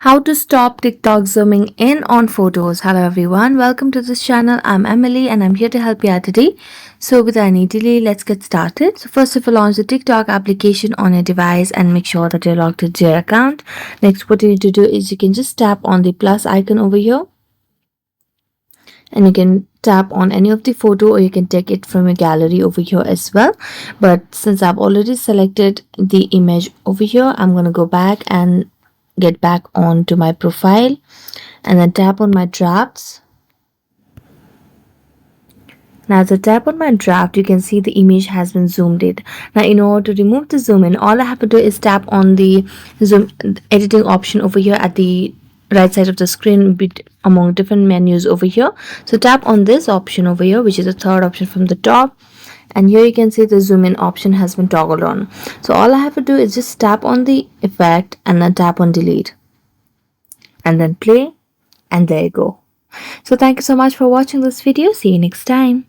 How to stop TikTok zooming in on photos. Hello everyone, welcome to this channel. I'm Emily and I'm here to help you out today. So without any delay, let's get started. So first of all, launch the TikTok application on your device and make sure that you're logged into your account. Next, what you need to do is you can just tap on the plus icon over here and you can tap on any of the photo or you can take it from your gallery over here as well. But since I've already selected the image over here, I'm going to go back and get back onto my profile and then tap on my drafts. Now as I tap on my draft, you can see the image has been zoomed in. Now in order to remove the zoom in, all I have to do is tap on the zoom editing option over here at the right side of the screen among different menus over here. So tap on this option over here, which is the third option from the top, and here you can see the zoom in option has been toggled on. So all I have to do is just tap on the effect and then tap on delete and then play, and there you go. So thank you so much for watching this video. See you next time.